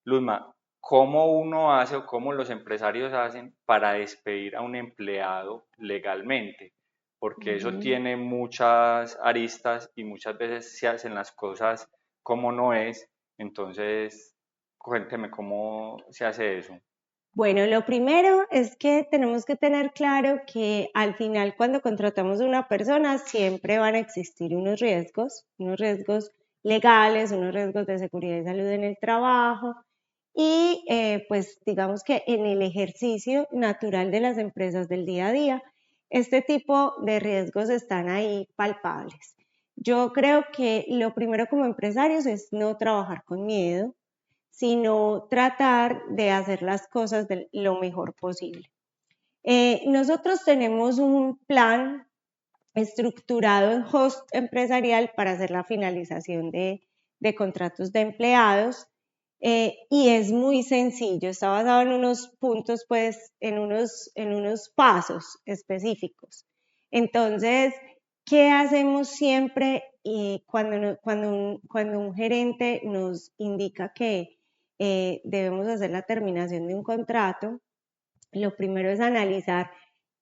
Luzma, ¿cómo uno hace o cómo los empresarios hacen para despedir a un empleado legalmente? Porque eso Ujú. tiene muchas aristas y muchas veces se hacen las cosas como no es. Entonces, cuénteme cómo se hace eso. Bueno, lo primero es que tenemos que tener claro que al final cuando contratamos a una persona siempre van a existir unos riesgos legales, unos riesgos de seguridad y salud en el trabajo y pues digamos que en el ejercicio natural de las empresas del día a día, este tipo de riesgos están ahí palpables. Yo creo que lo primero como empresarios es no trabajar con miedo, sino tratar de hacer las cosas de lo mejor posible. Nosotros tenemos un plan estructurado en host empresarial para hacer la finalización de contratos de empleados y es muy sencillo, está basado en unos puntos, pues, en unos pasos específicos. Entonces, ¿qué hacemos siempre cuando un gerente nos indica que debemos hacer la terminación de un contrato? Lo primero es analizar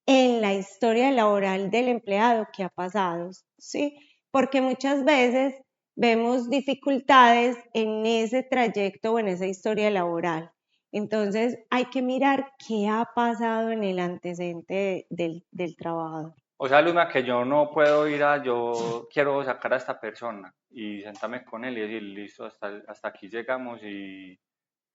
en la historia laboral del empleado qué ha pasado, ¿sí? Porque muchas veces vemos dificultades en ese trayecto o en esa historia laboral. Entonces hay que mirar qué ha pasado en el antecedente del trabajador. O sea, Luzma, que yo no puedo yo quiero sacar a esta persona y sentarme con él y decir, listo, hasta aquí llegamos y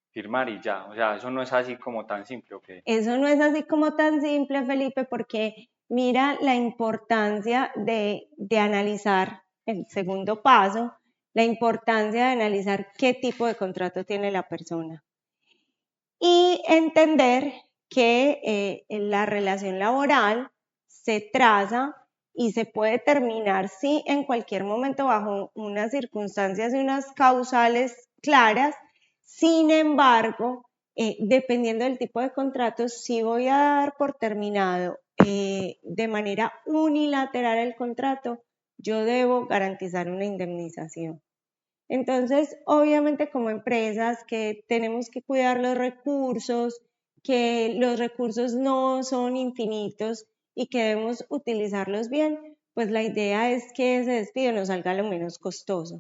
firmar y ya. O sea, eso no es así como tan simple, ¿ok? Eso no es así como tan simple, Felipe, porque mira la importancia de analizar el segundo paso, la importancia de analizar qué tipo de contrato tiene la persona y entender que la relación laboral se traza y se puede terminar, sí, en cualquier momento bajo unas circunstancias y unas causales claras. Sin embargo, dependiendo del tipo de contrato, si voy a dar por terminado de manera unilateral el contrato, yo debo garantizar una indemnización. Entonces, obviamente como empresas que tenemos que cuidar los recursos, que los recursos no son infinitos y que debemos utilizarlos bien, pues la idea es que ese despido nos salga lo menos costoso.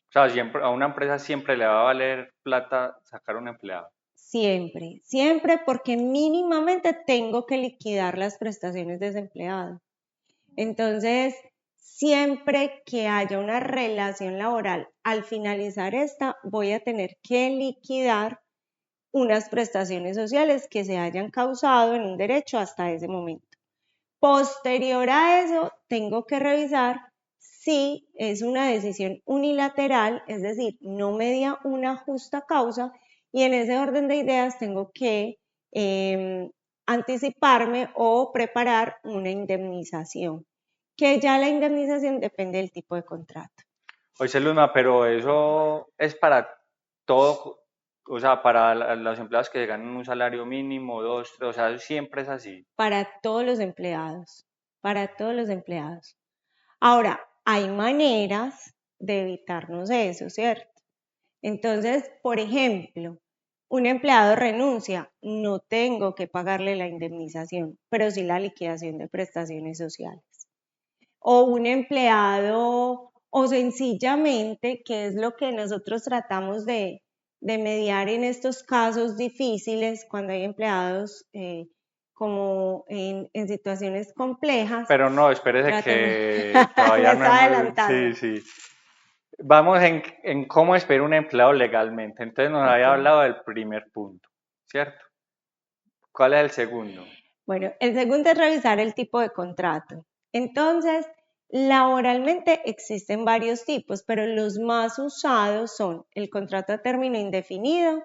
O sea, siempre, a una empresa siempre le va a valer plata sacar un empleado. Siempre, siempre porque mínimamente tengo que liquidar las prestaciones de ese empleado. Entonces, siempre que haya una relación laboral, al finalizar esta, voy a tener que liquidar unas prestaciones sociales que se hayan causado en un derecho hasta ese momento. Posterior a eso, tengo que revisar si es una decisión unilateral, es decir, no media una justa causa, y en ese orden de ideas tengo que anticiparme o preparar una indemnización, que ya la indemnización depende del tipo de contrato. Oye, Luzma, pero eso es para todo, o sea, para los empleados que ganan un salario mínimo, dos, tres, o sea, eso siempre es así. Para todos los empleados, para todos los empleados. Ahora, hay maneras de evitarnos eso, ¿cierto? Entonces, por ejemplo, un empleado renuncia, no tengo que pagarle la indemnización, pero sí la liquidación de prestaciones sociales. O un empleado, o sencillamente, que es lo que nosotros tratamos de mediar en estos casos difíciles, cuando hay empleados como en situaciones complejas, Pero no, espérese tratemos, que todavía me no está hemos, sí, adelantando. sí. Vamos en cómo despedir un empleado legalmente. Entonces nos había Ok. hablado del primer punto, ¿cierto? ¿Cuál es el segundo? Bueno, el segundo es revisar el tipo de contrato. Entonces, laboralmente existen varios tipos, pero los más usados son el contrato a término indefinido,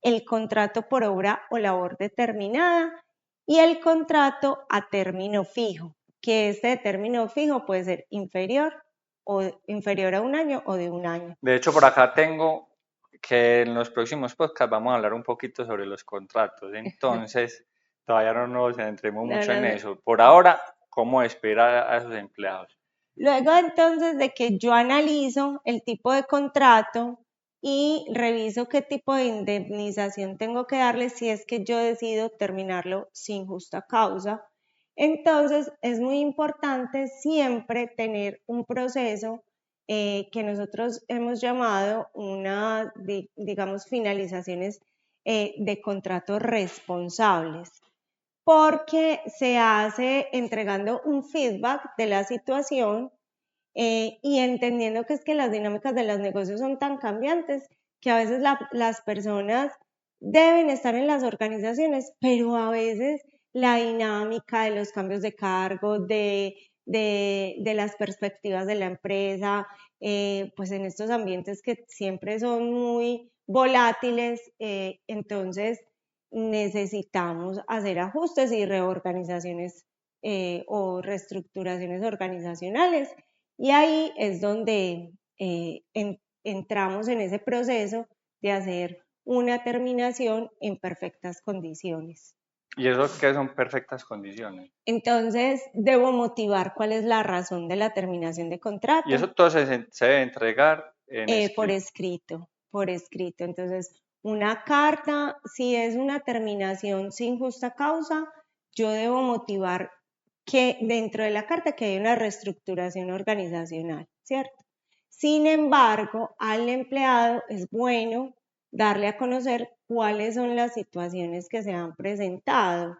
el contrato por obra o labor determinada y el contrato a término fijo, que este de término fijo puede ser inferior a un año o de un año. De hecho, por acá tengo que en los próximos podcasts vamos a hablar un poquito sobre los contratos. Entonces, todavía no nos centremos No, mucho no, en no. eso. Por ahora, ¿cómo despedir a esos empleados? Luego entonces de que yo analizo el tipo de contrato, y reviso qué tipo de indemnización tengo que darle si es que yo decido terminarlo sin justa causa. Entonces, es muy importante siempre tener un proceso que nosotros hemos llamado digamos, finalizaciones de contratos responsables, porque se hace entregando un feedback de la situación y entendiendo que es que las dinámicas de los negocios son tan cambiantes que a veces las personas deben estar en las organizaciones, pero a veces la dinámica de los cambios de cargo, de las perspectivas de la empresa, pues en estos ambientes que siempre son muy volátiles, entonces necesitamos hacer ajustes y reorganizaciones o reestructuraciones organizacionales. Y ahí es donde entramos en ese proceso de hacer una terminación en perfectas condiciones. ¿Y eso qué son perfectas condiciones? Entonces, debo motivar cuál es la razón de la terminación de contrato. Y eso todo se debe entregar en Por escrito. escrito. Entonces, una carta, si es una terminación sin justa causa, yo debo motivar que dentro de la carta que hay una reestructuración organizacional, ¿cierto? Sin embargo, al empleado es bueno darle a conocer cuáles son las situaciones que se han presentado.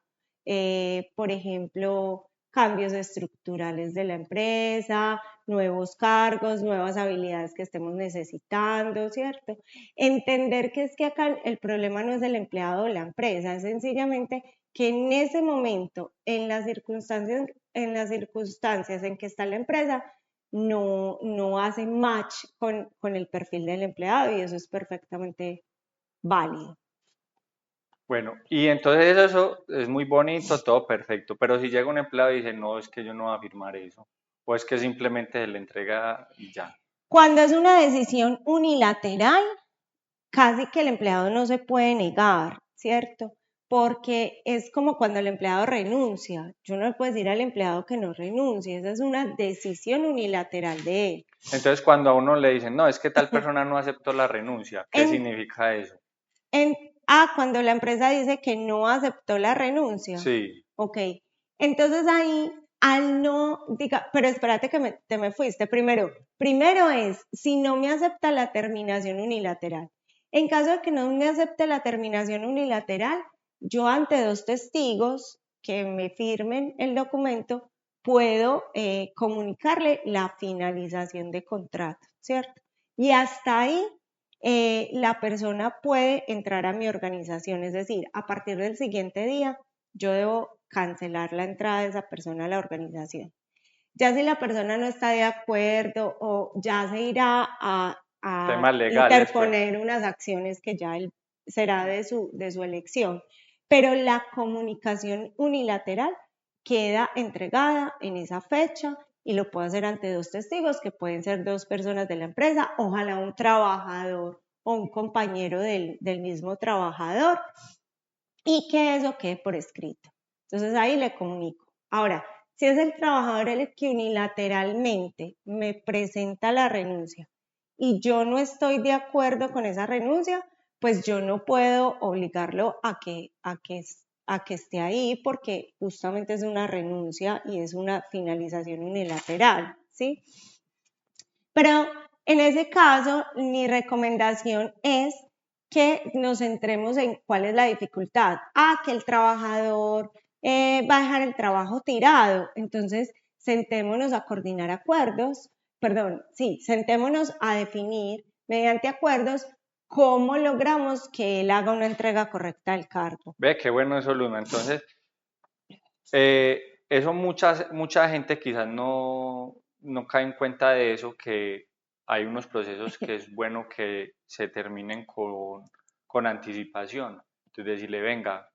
Por ejemplo, cambios estructurales de la empresa, nuevos cargos, nuevas habilidades que estemos necesitando, ¿cierto? Entender que es que acá el problema no es el empleado o la empresa, es sencillamente que en ese momento, en las circunstancias en que está la empresa, no hace match con el perfil del empleado y eso es perfectamente válido. Bueno, y entonces eso es muy bonito, todo perfecto, pero si llega un empleado y dice, no, es que yo no voy a firmar eso, o es que simplemente se le entrega y ya. Cuando es una decisión unilateral, casi que el empleado no se puede negar, ¿cierto? Porque es como cuando el empleado renuncia. Yo no le puedo decir al empleado que no renuncie, esa es una decisión unilateral de él. Entonces cuando a uno le dicen, no, es que tal persona no aceptó la renuncia, ¿qué En, significa eso? Cuando la empresa dice que no aceptó la renuncia. Sí, Ok. Entonces ahí, al no, pero espérate que te me fuiste. Primero es, si no me acepta la terminación unilateral. En caso de que no me acepte la terminación unilateral, yo ante dos testigos que me firmen el documento, puedo comunicarle la finalización de contrato, ¿cierto? Y hasta ahí la persona puede entrar a mi organización, es decir, a partir del siguiente día yo debo cancelar la entrada de esa persona a la organización. Ya si la persona no está de acuerdo o ya se irá a temas legales, pues. interponer unas acciones que ya él será de su elección. Pero la comunicación unilateral queda entregada en esa fecha y lo puedo hacer ante dos testigos que pueden ser dos personas de la empresa, ojalá un trabajador o un compañero del mismo trabajador y que eso quede por escrito. Entonces ahí le comunico. Ahora, si es el trabajador el que unilateralmente me presenta la renuncia y yo no estoy de acuerdo con esa renuncia, pues yo no puedo obligarlo a que esté ahí porque justamente es una renuncia y es una finalización unilateral, ¿sí? Pero en ese caso, mi recomendación es que nos centremos en cuál es la dificultad. Que el trabajador va a dejar el trabajo tirado. Entonces, sentémonos a coordinar acuerdos, sentémonos a definir mediante acuerdos cómo logramos que él haga una entrega correcta del cargo. Ve, qué bueno eso, Luna. Entonces, eso mucha gente quizás no cae en cuenta de eso, que hay unos procesos que es bueno que se terminen con anticipación. Entonces decirle, venga,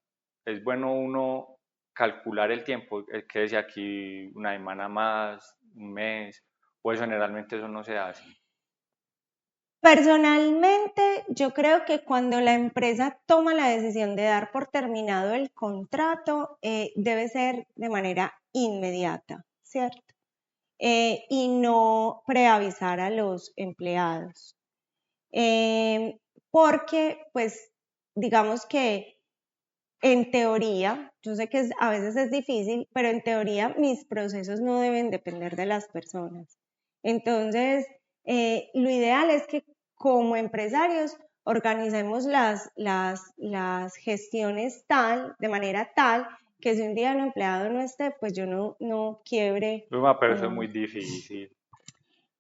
es bueno uno calcular el tiempo, que decía aquí una semana más, un mes, o eso generalmente eso no se hace. Personalmente, yo creo que cuando la empresa toma la decisión de dar por terminado el contrato, debe ser de manera inmediata, ¿cierto? Y no preavisar a los empleados. porque pues digamos que en teoría, yo sé que a veces es difícil, pero en teoría mis procesos no deben depender de las personas. Entonces, lo ideal es que como empresarios organicemos las gestiones de manera tal, que si un día el empleado no esté, pues yo no quiebre. Luma, pero eso es muy difícil.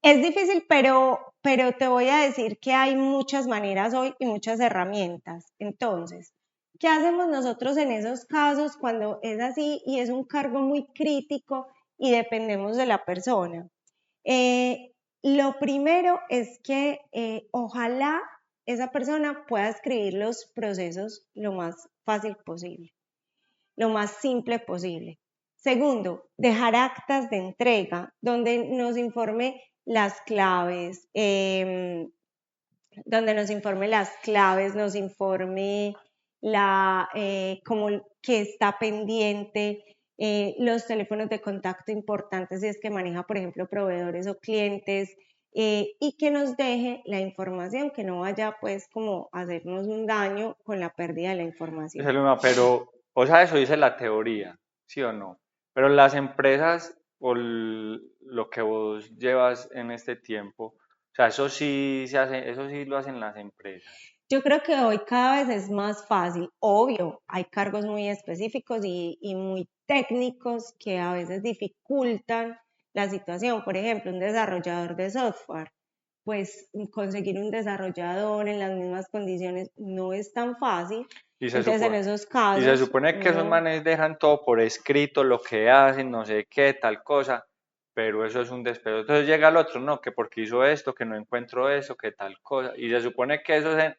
Es difícil, pero te voy a decir que hay muchas maneras hoy y muchas herramientas. Entonces, ¿qué hacemos nosotros en esos casos cuando es así y es un cargo muy crítico y dependemos de la persona? Lo primero es que ojalá esa persona pueda escribir los procesos lo más fácil posible, lo más simple posible. Segundo, dejar actas de entrega donde nos informe las claves, nos informe como que está pendiente, los teléfonos de contacto importantes si es que maneja, por ejemplo, proveedores o clientes, y que nos deje la información, que no vaya pues como a hacernos un daño con la pérdida de la información. Luma, pero, o sea, eso dice la teoría, ¿sí o no? Pero las empresas o lo que vos llevas en este tiempo, o sea, eso sí se hace, eso sí lo hacen las empresas. Yo creo que hoy cada vez es más fácil. Obvio, hay cargos muy específicos y muy técnicos que a veces dificultan la situación. Por ejemplo, un desarrollador de software, pues conseguir un desarrollador en las mismas condiciones no es tan fácil. Y se Entonces, en supone, esos y se casos, supone que esos uno, manes dejan todo por escrito, lo que hacen, no sé qué, tal cosa, pero eso es un despedo. Entonces llega el otro, no, que porque hizo esto, que no encuentro eso, que tal cosa. Y se supone que eso es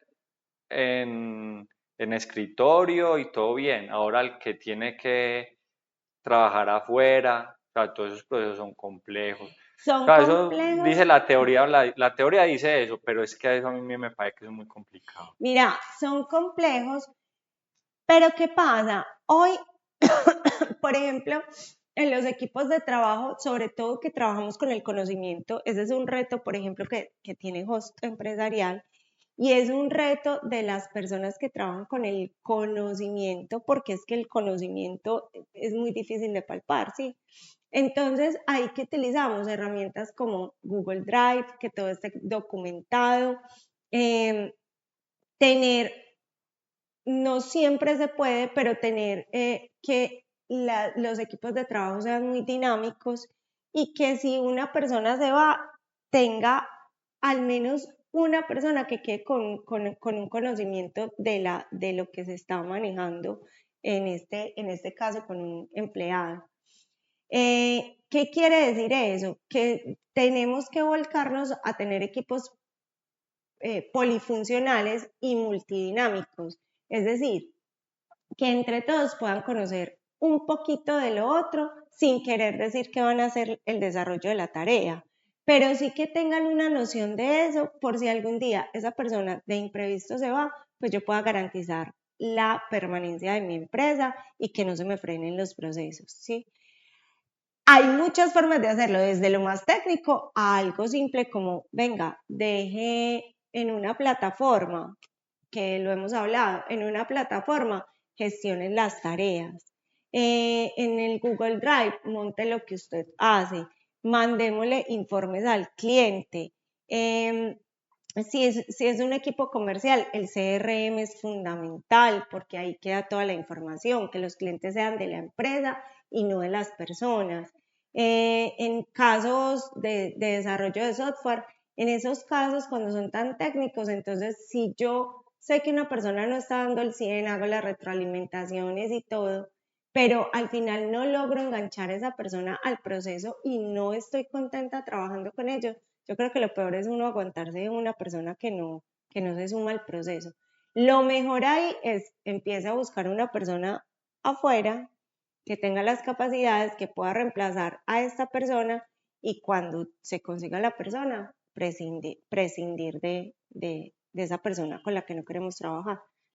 en escritorio y todo bien. Ahora el que tiene que trabajar afuera, o sea, todos esos procesos son complejos. son Claro, eso complejos. dice la teoría, la teoría dice eso, pero es que eso a mí me parece que es muy complicado. Mira, son complejos, pero ¿qué pasa? Hoy, por ejemplo, en los equipos de trabajo, sobre todo que trabajamos con el conocimiento, ese es un reto, por ejemplo, que tiene Host Empresarial, y es un reto de las personas que trabajan con el conocimiento, porque es que el conocimiento es muy difícil de palpar, ¿sí? Entonces, ahí que utilizamos herramientas como Google Drive, que todo esté documentado, tener, no siempre se puede, pero tener que los equipos de trabajo sean muy dinámicos y que si una persona se va, tenga al menos una persona que quede con un conocimiento de lo que se está manejando en este caso con un empleado. ¿Qué quiere decir eso? Que tenemos que volcarnos a tener equipos polifuncionales y multidinámicos, es decir, que entre todos puedan conocer un poquito de lo otro sin querer decir que van a hacer el desarrollo de la tarea, pero sí que tengan una noción de eso por si algún día esa persona de imprevisto se va, pues yo pueda garantizar la permanencia de mi empresa y que no se me frenen los procesos, ¿sí? Hay muchas formas de hacerlo, desde lo más técnico a algo simple como, venga, deje en una plataforma, que lo hemos hablado, en una plataforma gestionen las tareas. En el Google Drive, monte lo que usted hace, mandémosle informes al cliente. Si es un equipo comercial, el CRM es fundamental porque ahí queda toda la información, que los clientes sean de la empresa y no de las personas. En casos de desarrollo de software, en esos casos cuando son tan técnicos, entonces si yo sé que una persona no está dando el 100, hago las retroalimentaciones y todo, pero al final no logro enganchar a esa persona al proceso y no estoy contenta trabajando con ellos, yo creo que lo peor es uno aguantarse de una persona que no se suma al proceso. Lo mejor ahí es empieza a buscar una persona afuera que tenga las capacidades, que pueda reemplazar a esta persona y cuando se consiga la persona, prescindir de esa persona con la que no queremos trabajar.